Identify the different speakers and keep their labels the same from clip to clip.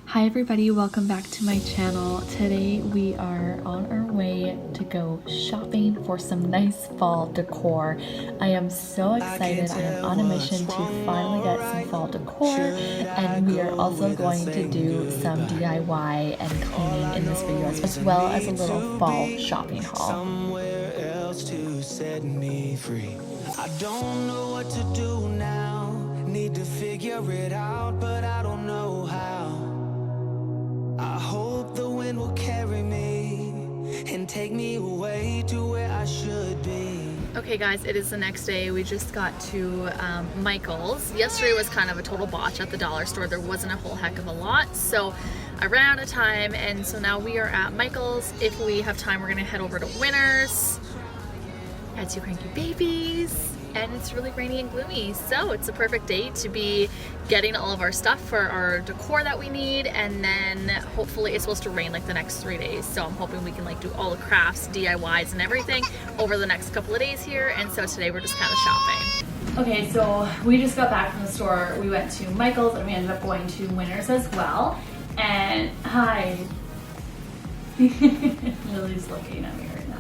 Speaker 1: Hi everybody, welcome back to my channel. Today we are on our way to go shopping for some nice fall decor. I am so excited. I am on a mission to finally get some fall decor, and we are also going to do some DIY and cleaning in this video, as well as a little fall shopping haul.
Speaker 2: Somewhere else to set me free. I don't know what to do now. Need to figure it out, but I don't know how. I hope the wind will carry me and take me away to where I should be.
Speaker 1: Okay guys, it is the next day. We just got to Michael's. Yesterday was kind of a total botch at the dollar store. There wasn't a whole heck of a lot, so I ran out of time, and so now we are at Michael's. If we have time, we're gonna head over to Winners. I had two cranky babies, and it's really rainy and gloomy, so it's a perfect day to be getting all of our stuff for our decor that we need. And then hopefully it's supposed to rain like the next 3 days, so I'm hoping we can like do all the crafts, DIYs and everything over the next couple of days here. And so today we're just kind of shopping. Okay, so we just got back from the store. We went to Michael's and we ended up going to Winners as well. And hi. Lily's looking at me right now.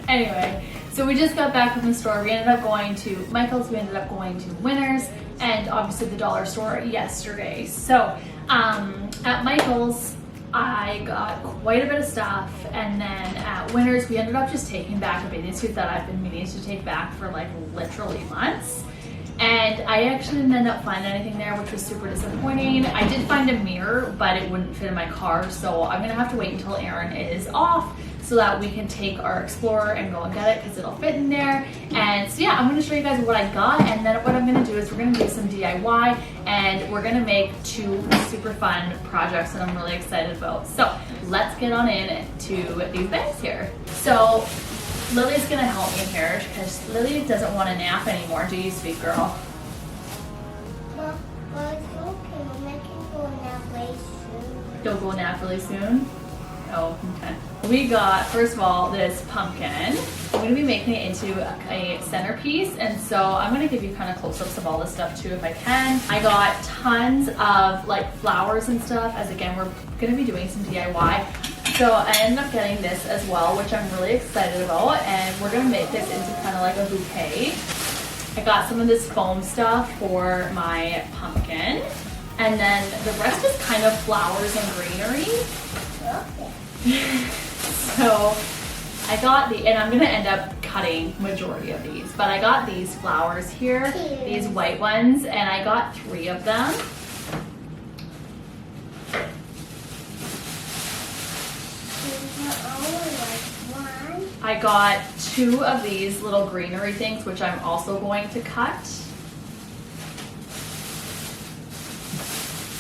Speaker 1: Anyway, so we just got back from the store. We ended up going to Michael's, we ended up going to Winners, and obviously the dollar store yesterday. So at Michael's, I got quite a bit of stuff, and then at Winners, we ended up just taking back a bathing suit that I've been meaning to take back for like literally months. And I actually didn't end up finding anything there, which was super disappointing. I did find a mirror, but it wouldn't fit in my car, so I'm gonna have to wait until Aaron is off so that we can take our Explorer and go and get it, because it'll fit in there. And so yeah, I'm gonna show you guys what I got, and then what I'm gonna do is we're gonna do some DIY, and we're gonna make two super fun projects that I'm really excited about. So let's get on in to these bags here. So Lily's gonna help me here because Lily doesn't want to nap anymore. Do you, sweet girl?
Speaker 3: Well, it's okay. I can go nap really soon.
Speaker 1: You'll go nap really soon? Oh, okay. We got, first of all, this pumpkin. I'm gonna be making it into a centerpiece, and so I'm gonna give you kind of close-ups of all this stuff too if I can. I got tons of like flowers and stuff, as again, we're gonna be doing some DIY. So I ended up getting this as well, which I'm really excited about, and we're gonna make this into kind of like a bouquet. I got some of this foam stuff for my pumpkin, and then the rest is kind of flowers and greenery.
Speaker 3: Okay.
Speaker 1: So I got and I'm gonna end up cutting majority of these, but I got these flowers here, these white ones, and I got 3 of them. I got 2 of these little greenery things, which I'm also going to cut.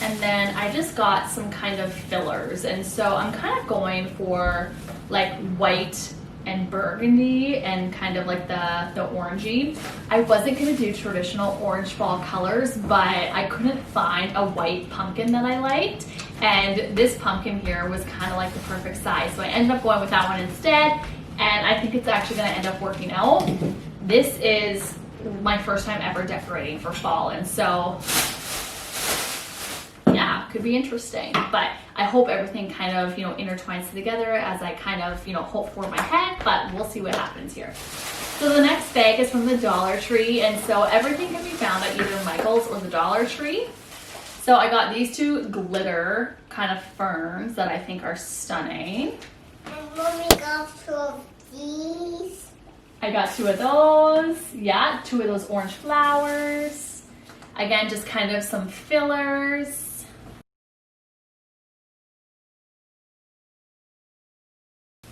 Speaker 1: And then I just got some kind of fillers, and so I'm kind of going for like white and burgundy and kind of like the orangey. I wasn't gonna do traditional orange fall colors, but I couldn't find a white pumpkin that I liked, and this pumpkin here was kind of like the perfect size, so I ended up going with that one instead, and I think it's actually gonna end up working out. This is my first time ever decorating for fall, and so yeah, could be interesting, but I hope everything kind of, intertwines together as I kind of, hope for my head, but we'll see what happens here. So the next bag is from the Dollar Tree, and so everything can be found at either Michael's or the Dollar Tree. So I got these 2 glitter kind of ferns that I think are stunning.
Speaker 3: And Mommy got 2 of these.
Speaker 1: I got 2 of those. Yeah, 2 of those orange flowers. Again, just kind of some fillers.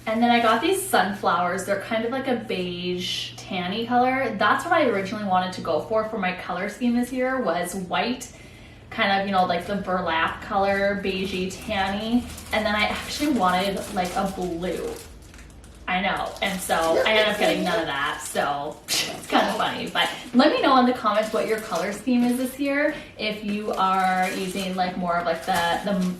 Speaker 1: And then I got these sunflowers. They're kind of like a beige tanny color. That's what I originally wanted to go for my color scheme this year, was white, kind of, like the burlap color, beigey tanny. And then I actually wanted like a blue. I know, and so I ended up getting none of that, so it's kind of funny. But let me know in the comments what your color scheme is this year. If you are using like more of like the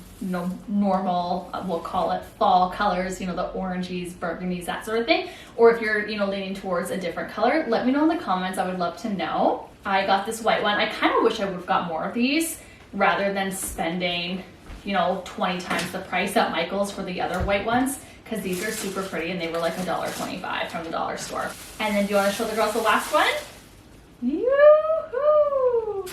Speaker 1: normal, we'll call it fall colors, the oranges, burgundies, that sort of thing. Or if you're, leaning towards a different color, let me know in the comments. I would love to know. I got this white one. I kind of wish I would have got more of these rather than spending you know, 20 times the price at Michael's for the other white ones, because these are super pretty and they were like $1.25 from the dollar store. And then do you want to show the girls the last one? Yoo-hoo!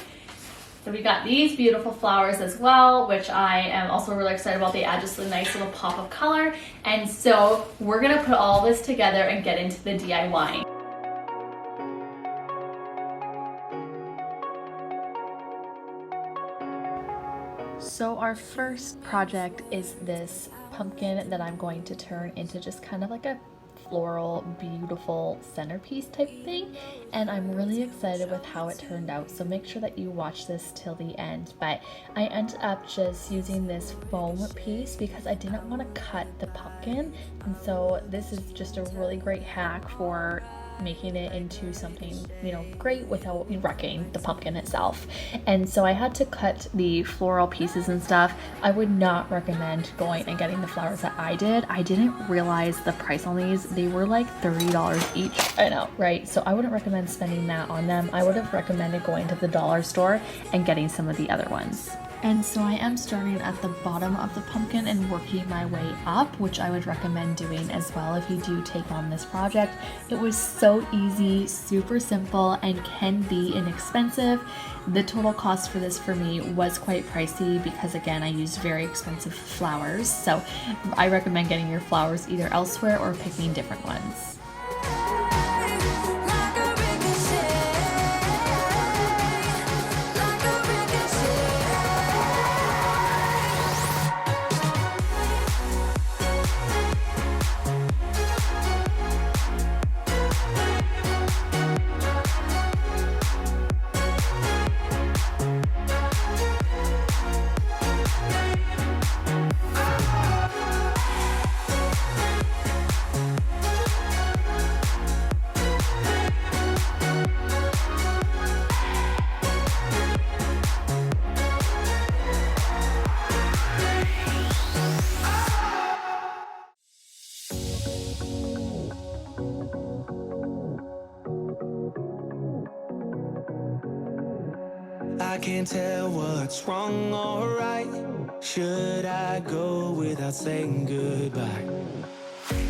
Speaker 1: So we got these beautiful flowers as well, which I am also really excited about. They add just a nice little pop of color. And so we're gonna put all this together and get into the DIY. So our first project is this pumpkin that I'm going to turn into just kind of like a floral, beautiful centerpiece type thing, and I'm really excited with how it turned out, so make sure that you watch this till the end. But I ended up just using this foam piece because I didn't want to cut the pumpkin, and so this is just a really great hack for making it into something, you know, great without wrecking the pumpkin itself. And so I had to cut the floral pieces and stuff. I would not recommend going and getting the flowers that I did. I didn't realize the price on these. They were like $30 each. I know, right? So I wouldn't recommend spending that on them. I would have recommended going to the dollar store and getting some of the other ones. And so I am starting at the bottom of the pumpkin and working my way up, which I would recommend doing as well if you do take on this project. It was so easy, super simple, and can be inexpensive. The total cost for this for me was quite pricey because, again, I used very expensive flowers. So I recommend getting your flowers either elsewhere or picking different ones.
Speaker 2: I can't tell what's wrong or right. Should I go without saying goodbye?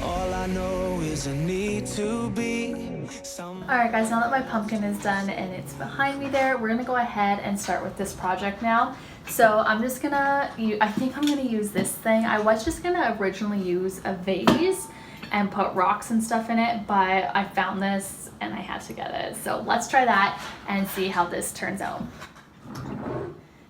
Speaker 2: All I know is I need to be some.
Speaker 1: Alright guys, now that my pumpkin is done and it's behind me there, we're gonna go ahead and start with this project now. So I'm just gonna, I think I'm gonna use this thing. I was just gonna originally use a vase and put rocks and stuff in it, but I found this and I had to get it. So let's try that and see how this turns out.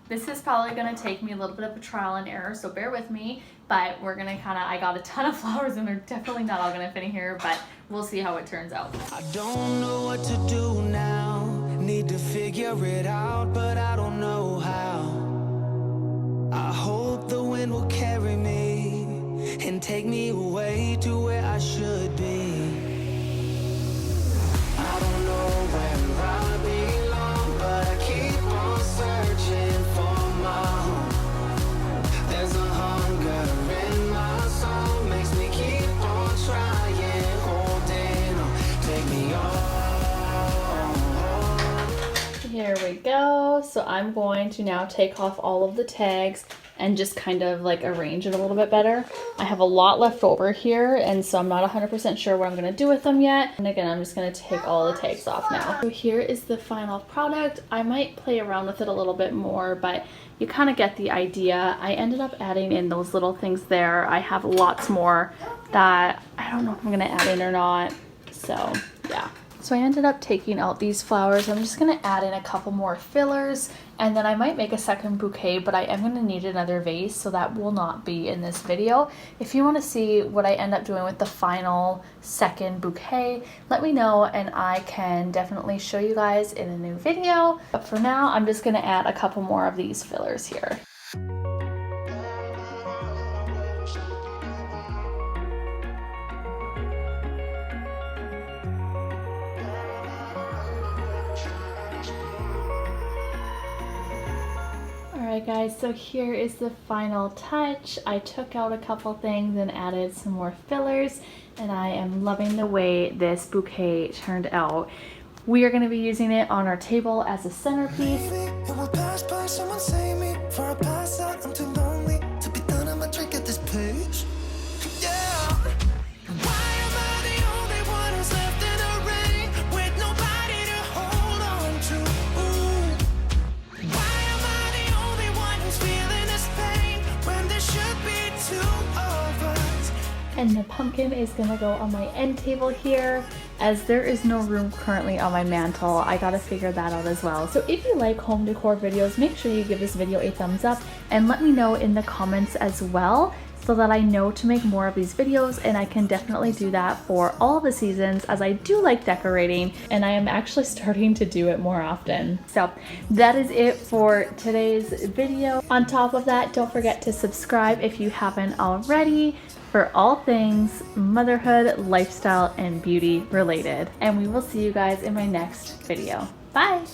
Speaker 1: This is probably going to take me a little bit of a trial and error, so bear with me, but we're going to I got a ton of flowers and they're definitely not all going to fit in here, but we'll see how it turns out.
Speaker 2: I don't know what to do now, need to figure it out, but I don't know how. I hope the wind will carry me and take me away to where I should be. I don't know where I belong, but I keep on searching for my home. There's a hunger in my soul, makes me keep on trying, holding on, take me on.
Speaker 1: Here we go. So I'm going to now take off all of the tags and just kind of like arrange it a little bit better. I have a lot left over here, and so I'm not 100% sure what I'm gonna do with them yet. And again, I'm just gonna take all the tags off now. So here is the final product. I might play around with it a little bit more, but you kind of get the idea. I ended up adding in those little things there. I have lots more that I don't know if I'm gonna add in or not. So yeah. So I ended up taking out these flowers. I'm just gonna add in a couple more fillers, and then I might make a second bouquet, but I am gonna need another vase, so that will not be in this video. If you wanna see what I end up doing with the final second bouquet, let me know and I can definitely show you guys in a new video. But for now, I'm just gonna add a couple more of these fillers here. Alright guys, so here is the final touch. I took out a couple things and added some more fillers, and I am loving the way this bouquet turned out. We are going to be using it on our table as a centerpiece.
Speaker 2: Maybe it will pass by, someone save me for a pass out, I'm too lonely.
Speaker 1: And the pumpkin is gonna go on my end table here, as there is no room currently on my mantle. I gotta figure that out as well. So if you like home decor videos, make sure you give this video a thumbs up and let me know in the comments as well, so that I know to make more of these videos, and I can definitely do that for all the seasons, as I do like decorating and I am actually starting to do it more often. So that is it for today's video. On top of that, don't forget to subscribe if you haven't already for all things motherhood, lifestyle, and beauty related. And we will see you guys in my next video. Bye!